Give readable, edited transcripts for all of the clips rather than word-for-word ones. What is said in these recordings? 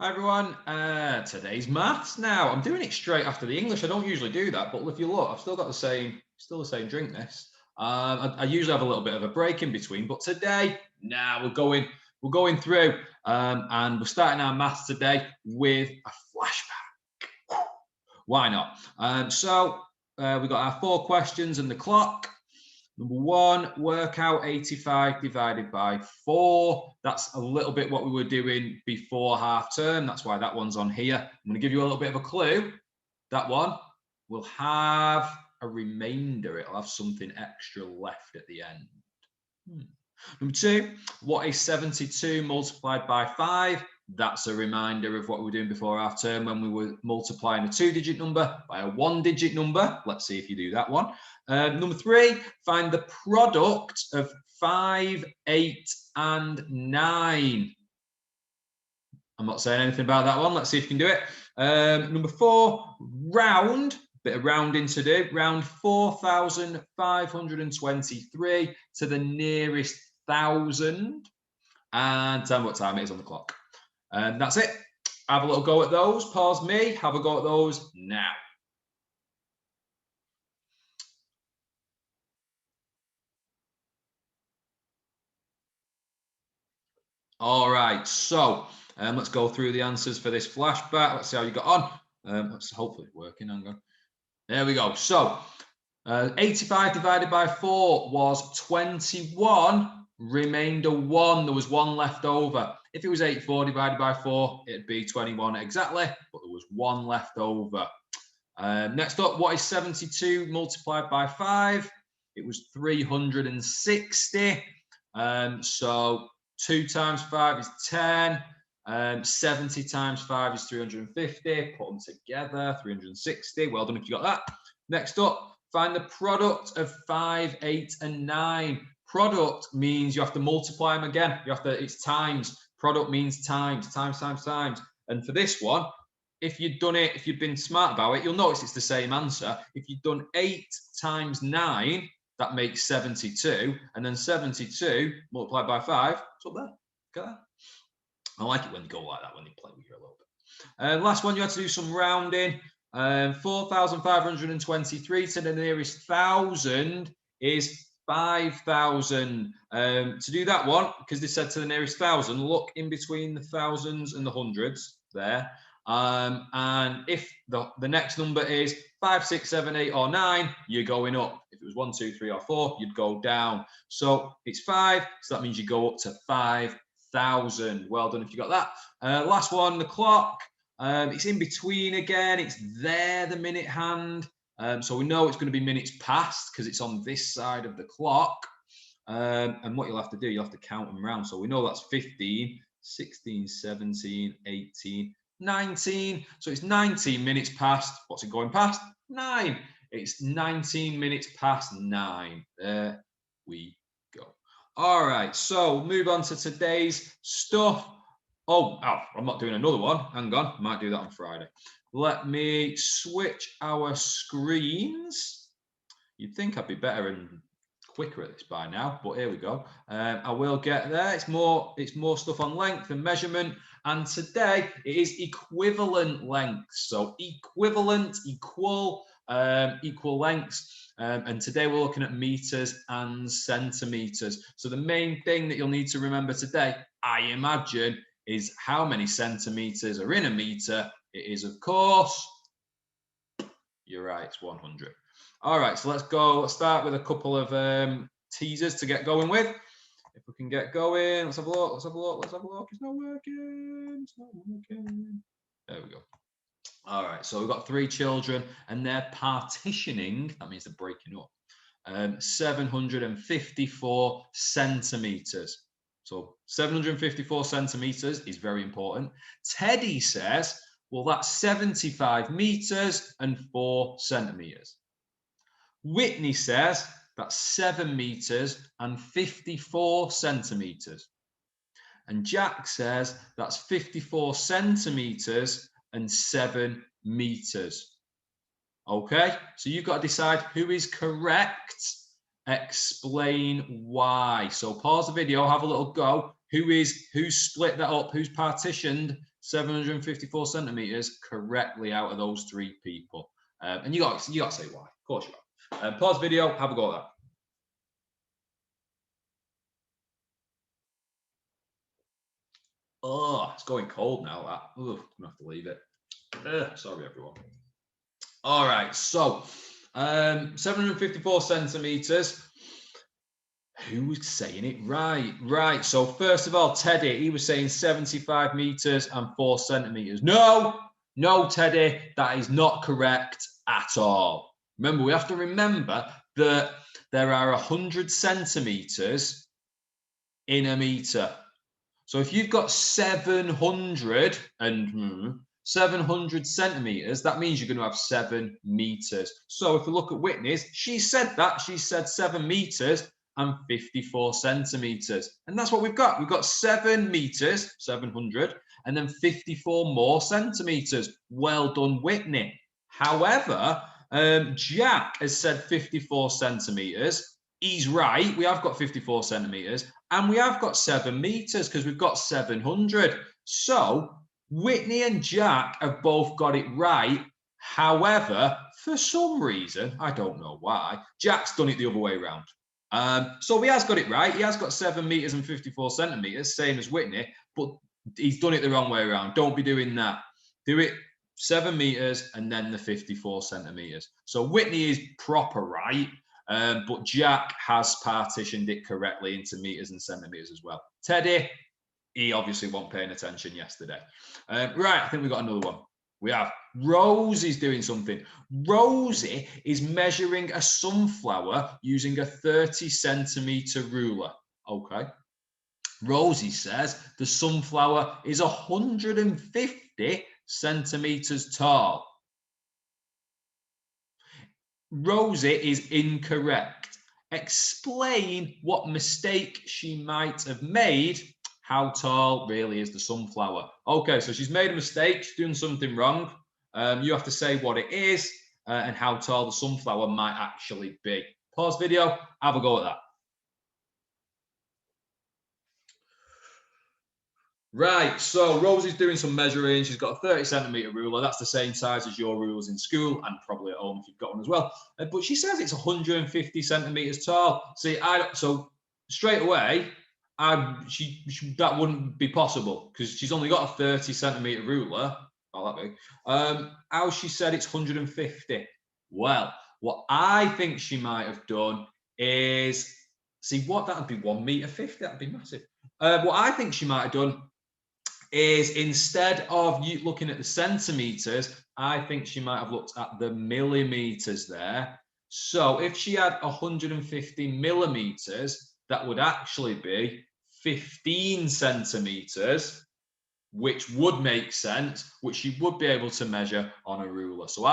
Hi everyone, today's maths now. I'm doing it straight after the English. I don't usually do that, but if you look, I've still got the same drink this. I usually have a little bit of a break in between, but today, we're going through, and we're starting our maths today with a flashback. Why not? We've got our 4 questions and the clock. Number 1, work out 85 divided by 4. That's a little bit what we were doing before half term. That's why that one's on here. I'm going to give you a little bit of a clue. That one will have a remainder. It'll have something extra left at the end. Number 2, what is 72 multiplied by 5? That's a reminder of what we were doing before half term when we were multiplying a 2-digit number by a 1-digit number. Let's see if you do that one. Number 3, find the product of 5, 8, and 9. I'm not saying anything about that one. Let's see if you can do it. Number 4, round. Bit of rounding to do. Round 4,523 to the nearest 1,000. And tell me what time it is on the clock. And that's it. Have a little go at those. Pause me. Have a go at those now. All right, so let's go through the answers for this flashback. Let's see how you got on. Let's hopefully working. Hang on. There we go. So 85 divided by 4 was 21. Remainder 1. There was 1 left over. If it was 84 divided by 4, it'd be 21 exactly, but there was 1 left over. Next up, what is 72 multiplied by 5? It was 360. So 2 times 5 is 10. 70 times 5 is 350. Put them together, 360. Well done if you got that. Next up, find the product of 5, 8, and 9. Product means you have to multiply them again. It's times. Product means times. And for this one, if you've been smart about it, you'll notice it's the same answer. If you've done 8 times 9, that makes 72, and then 72 multiplied by 5, it's up there. Look at that. I like it when they go like that, when they play with you a little bit. Last one, you had to do some rounding. 4,523 to the nearest 1,000 is 5,000. To do that one, because they said to the nearest 1,000, look in between the thousands and the hundreds there. And if the next number is 5, 6, 7, 8, or 9, you're going up. If it was 1, 2, 3, or 4, you'd go down. So it's 5, so that means you go up to 5,000. Well done if you got that. Last one, the clock. It's in between again. It's there, the minute hand. So we know it's going to be minutes past because it's on this side of the clock. And what you'll have to do, you'll have to count them round. So we know that's 15, 16, 17, 18, 19. So it's 19 minutes past. What's it going past? 9. It's 19 minutes past 9. There we go. All right, so move on to today's stuff. Oh, I'm not doing another one. Hang on, might do that on Friday. Let me switch our screens. You'd think I'd be better and quicker at this by now, but here we go. I will get there. It's more stuff on length and measurement, and today it is equivalent lengths. So equivalent, equal lengths. And today we're looking at meters and centimeters. So the main thing that you'll need to remember today, I imagine, is how many centimeters are in a meter. It is, of course, you're right, it's 100. All right, so let's go. Let's start with a couple of teasers to get going with. If we can get going, let's have a look. It's not working. There we go. All right, so we've got 3 children and they're partitioning. That means they're breaking up. 754 centimeters. So 754 centimeters is very important. Teddy says, well, that's 75 meters and 4 centimeters. Whitney says that's 7 meters and 54 centimeters. And Jack says that's 54 centimeters and 7 meters. Okay, so you've got to decide who is correct. Explain why. So pause the video, have a little go. Who's split that up? Who's partitioned 754 centimeters correctly out of those three people? And you got to say why. Of course you are. Pause video. Have a go at that. Oh, it's going cold now. That. Ugh, I'm gonna have to leave it. Sorry, everyone. All right, so 754 centimeters. Who was saying it right? Right. So first of all, Teddy, he was saying 75 meters and 4 centimeters. No, Teddy, that is not correct at all. Remember, we have to remember that there are 100 centimeters in a meter. So if you've got 700 centimeters, that means you're going to have 7 meters. So if we look at Whitney's, she said 7 meters and 54 centimeters. And that's what we've got. We've got 7 meters, 700, and then 54 more centimeters. Well done, Whitney. However, Jack has said 54 centimeters. He's right. We have got 54 centimeters and we have got 7 meters because we've got 700. So Whitney and Jack have both got it right. However, for some reason, I don't know why, Jack's done it the other way around. So he has got it right. He has got 7 meters and 54 centimeters, same as Whitney, but he's done it the wrong way around. Don't be doing that. Do it 7 meters and then the 54 centimeters. So Whitney is proper right. But Jack has partitioned it correctly into meters and centimeters as well. Teddy, he obviously wasn't paying attention yesterday. Right, I think we've got another one. We have Rosie's doing something. Rosie is measuring a sunflower using a 30 centimeter ruler. Okay. Rosie says the sunflower is 150 centimeters tall. Rosie is incorrect. Explain what mistake she might have made. How tall really is the sunflower? Okay, so she's made a mistake. She's doing something wrong. You have to say what it is and how tall the sunflower might actually be. Pause video. Have a go at that. Right, so Rosie's doing some measuring. She's got a 30 centimeter ruler. That's the same size as your rulers in school and probably at home if you've got one as well. But she says it's 150 centimeters tall. See, so straight away, that wouldn't be possible because she's only got a 30 centimeter ruler. Oh, that big. How she said it's 150. Well, what I think she might have done is, see, what that would be 1 meter 50. That'd be massive. What I think she might have done is instead of you looking at the centimeters, I think she might have looked at the millimeters there. So if she had 150 millimeters, that would actually be 15 centimeters, which would make sense, which you would be able to measure on a ruler. So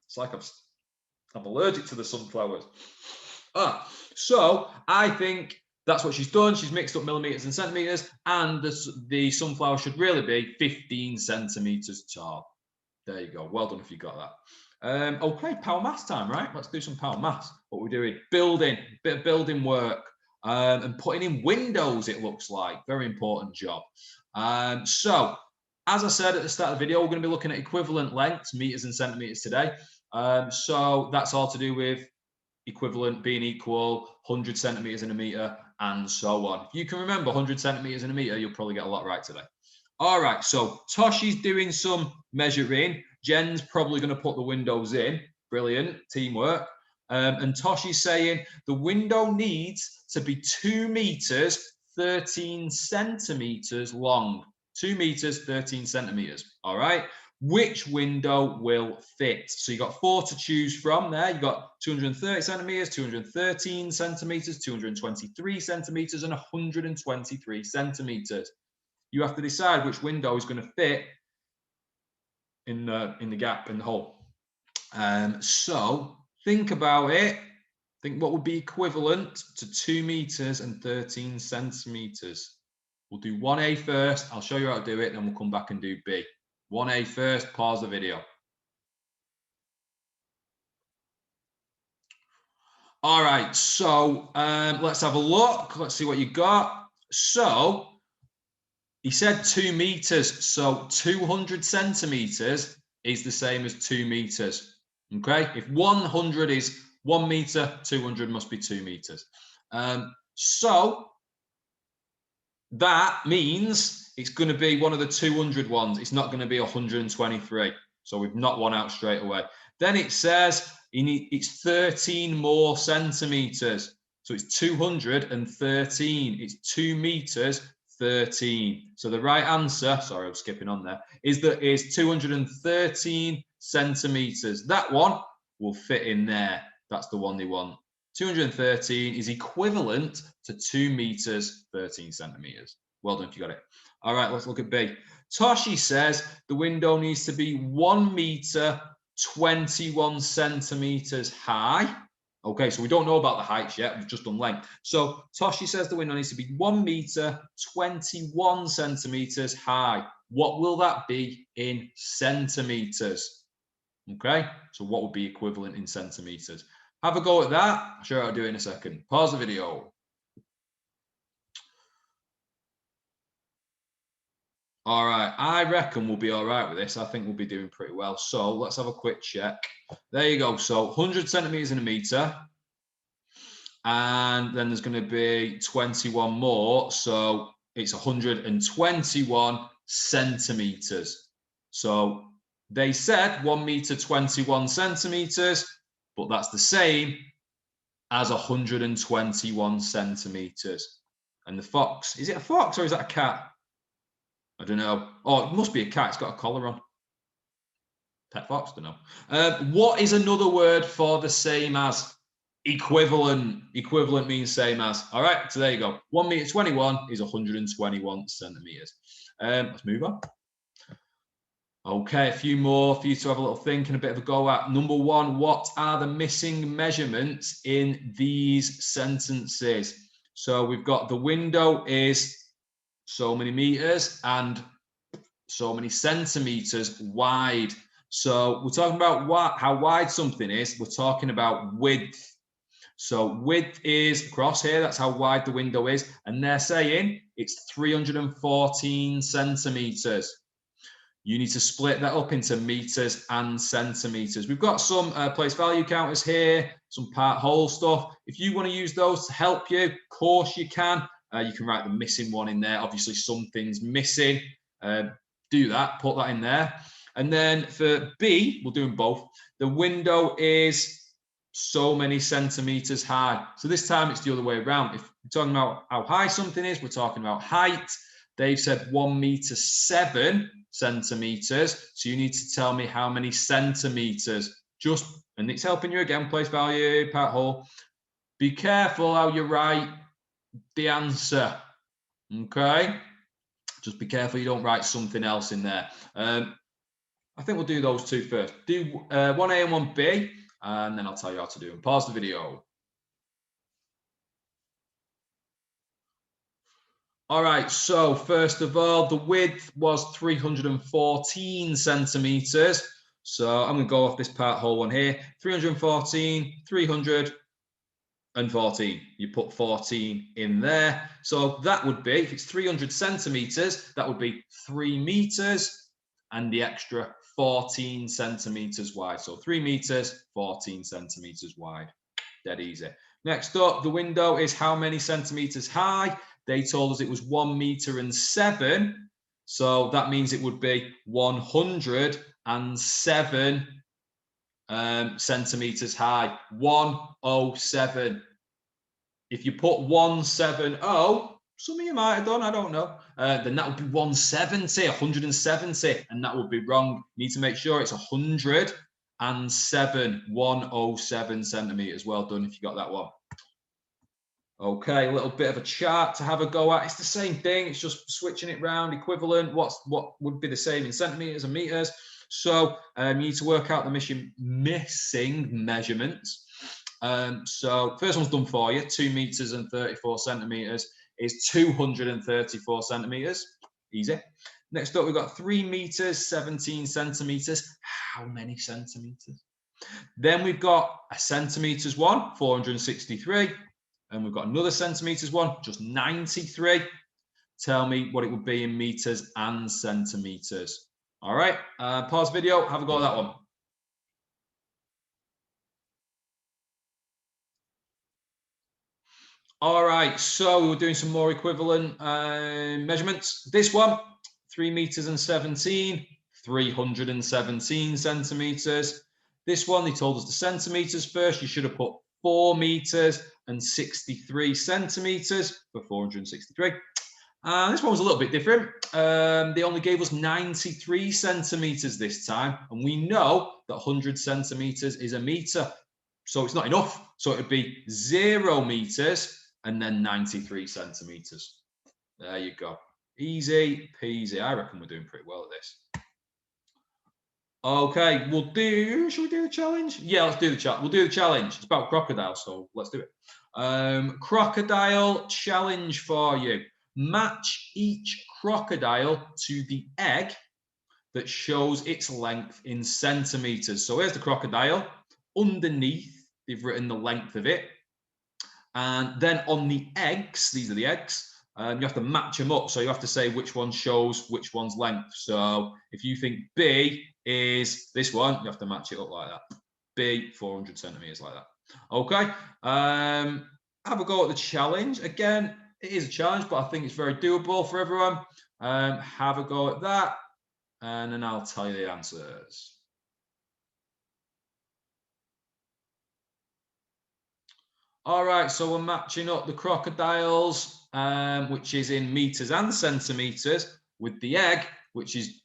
it's like I'm allergic to the sunflowers. So I think that's what she's done. She's mixed up millimeters and centimeters, and the sunflower should really be 15 centimeters tall. There you go. Well done if you got that. Okay, power maths time, right? Let's do some power maths. What we're doing, building, bit of building work, and putting in windows, it looks like. Very important job. So, as I said at the start of the video, we're going to be looking at equivalent lengths, meters and centimeters today. So that's all to do with equivalent being equal, 100 centimeters in a meter, and so on. If you can remember 100 centimeters in a meter, you'll probably get a lot right today. All right, so Toshi's doing some measuring. Jen's probably going to put the windows in. Brilliant, teamwork. And Toshi's saying the window needs to be 2 meters, 13 centimeters long. 2 meters, 13 centimeters. All right. Which window will fit? So you got 4 to choose from there. You got 230 centimeters, 213 centimeters, 223 centimeters, and 123 centimeters. You have to decide which window is going to fit in the gap, in the hole. So think about it. Think what would be equivalent to 2 meters and 13 centimeters. We'll do 1A first. I'll show you how to do it, then we'll come back and do B. 1A first, pause the video. All right, so let's have a look. Let's see what you got. So he said 2 meters. So 200 centimeters is the same as 2 meters. Okay. If 100 is 1 meter, 200 must be 2 meters. So that means it's going to be one of the 200 ones. It's not going to be 123. So we've knocked one out straight away. Then it says it's 13 more centimeters. So it's 213. It's 2 meters, 13. So the right answer, sorry, I'm skipping on there, is 213 centimeters. That one will fit in there. That's the one they want. 213 is equivalent to 2 meters, 13 centimeters. Well done if you got it. All right, let's look at B. Toshi says the window needs to be 1 meter, 21 centimeters high. Okay, so we don't know about the heights yet. We've just done length. So Toshi says the window needs to be 1 meter, 21 centimeters high. What will that be in centimeters? Okay, so what would be equivalent in centimeters? Have a go at that. I'll show you how to do it in a second. Pause the video. All right, I reckon we'll be all right with this. I think we'll be doing pretty well. So let's have a quick check. There you go. So 100 centimeters in a meter. And then there's going to be 21 more. So it's 121 centimeters. So they said 1 meter, 21 centimeters, but that's the same as 121 centimeters. And the fox, is it a fox or is that a cat? I don't know. Oh, it must be a cat. It's got a collar on. Pet fox, don't know. What is another word for the same as? Equivalent. Equivalent means same as. All right, so there you go. 1 meter 21 is 121 centimeters. Let's move on. Okay, a few more for you to have a little think and a bit of a go at. Number one, what are the missing measurements in these sentences? So we've got the window is so many meters and so many centimeters wide. So we're talking about how wide something is. We're talking about width. So width is across here. That's how wide the window is. And they're saying it's 314 centimeters. You need to split that up into meters and centimeters. We've got some place value counters here, some part whole stuff. If you want to use those to help you, of course you can. You can write the missing one in there. Obviously, something's missing. Do that, put that in there. And then for B, we'll do them both. The window is so many centimeters high. So this time it's the other way around. If we're talking about how high something is, we're talking about height. They've said 1 meter 7 centimeters. So you need to tell me how many centimeters. And it's helping you again, place value, part whole. Be careful how you write the answer. Okay, just be careful you don't write something else in there. I think we'll do those two first. Do 1A and 1B, and then I'll tell you how to do them. Pause the video. All right, so first of all, the width was 314 centimeters. So I'm going to go off this part whole one here. 314, 314. You put 14 in there. So that would be, if it's 300 centimeters, that would be 3 meters and the extra 14 centimeters wide. So 3 meters, 14 centimeters wide. Dead easy. Next up, the window is how many centimeters high? They told us it was 1 meter and 7. So that means it would be 107 centimeters high. 107. If you put 170, some of you might have done, I don't know. Then that would be 170, 170, and that would be wrong. You need to make sure it's 107, 107 centimeters. Well done if you got that one. Okay, a little bit of a chart to have a go at. It's the same thing. It's just switching it around. Equivalent. What would be the same in centimeters and meters? So you need to work out the missing measurements. So first one's done for you. 2 meters and 34 centimeters is 234 centimeters. Easy. Next up, we've got 3 meters, 17 centimeters. How many centimeters? Then we've got a centimeters one, 463. And we've got another centimetres one, just 93. Tell me what it would be in meters and centimetres. All right, pause video, have a go at that one. All right, so we're doing some more equivalent measurements. This one, 3 meters and 17, 317 centimeters. This one, they told us the centimeters first. You should have put 4 meters and 63 centimeters for 463. This one was a little bit different. They only gave us 93 centimeters this time, and we know that 100 centimeters is a meter, so it's not enough. So it would be 0 meters and then 93 centimeters. There you go. Easy peasy. I reckon we're doing pretty well at this. Okay, should we do the challenge? Yeah, let's do the challenge. We'll do the challenge. It's about crocodile, so let's do it. Crocodile challenge for you. Match each crocodile to the egg that shows its length in centimeters. So here's the crocodile. Underneath, they've written the length of it. And then on the eggs, these are the eggs, you have to match them up. So you have to say which one shows which one's length. So if you think B is this one, you have to match it up like that. B, 400 centimeters, like that. Okay. Have a go at the challenge. Again, it is a challenge, but I think it's very doable for everyone. Have a go at that, and then I'll tell you the answers. All right, so we're matching up the crocodiles, which is in meters and centimeters, with the egg,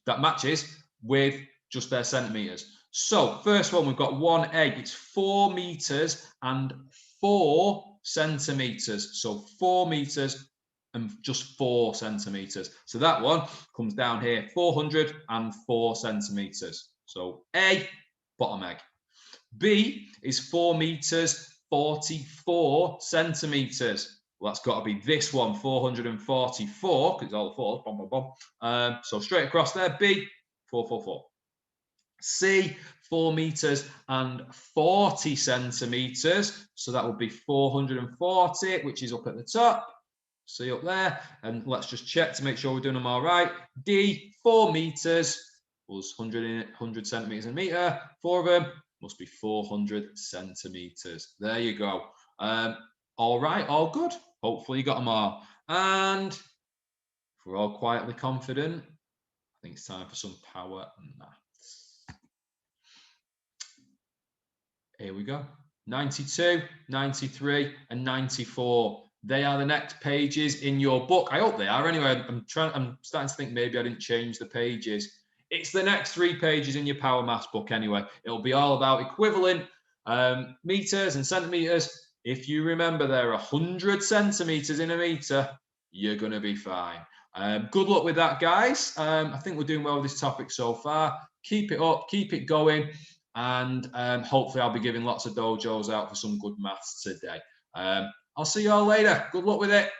that matches with just their centimeters. So first one, we've got one egg. It's 4 meters and 4 centimeters. So 4 meters and just 4 centimeters. So that one comes down here, 404 centimeters. So A, bottom egg. B is 4 meters, 44 centimeters. Well, that's got to be this one, 444, because it's all the fours. Bom, bom, bom. So straight across there, B, 444. C, 4 meters and 40 centimeters. So that would be 440, which is up at the top. See up there. And let's just check to make sure we're doing them all right. D, 4 meters plus 100 centimeters a meter. 4 of them must be 400 centimeters. There you go. All right, all good. Hopefully you got them all. And if we're all quietly confident, I think it's time for some power maths. Here we go. 92, 93, and 94. They are the next pages in your book. I hope they are. Anyway, I'm starting to think maybe I didn't change the pages. It's the next 3 pages in your power maths book anyway. It'll be all about equivalent meters and centimeters. If you remember there are 100 centimeters in a meter, you're going to be fine. Good luck with that, guys. I think we're doing well with this topic so far. Keep it up, keep it going, and hopefully I'll be giving lots of dojos out for some good maths today. I'll see you all later. Good luck with it.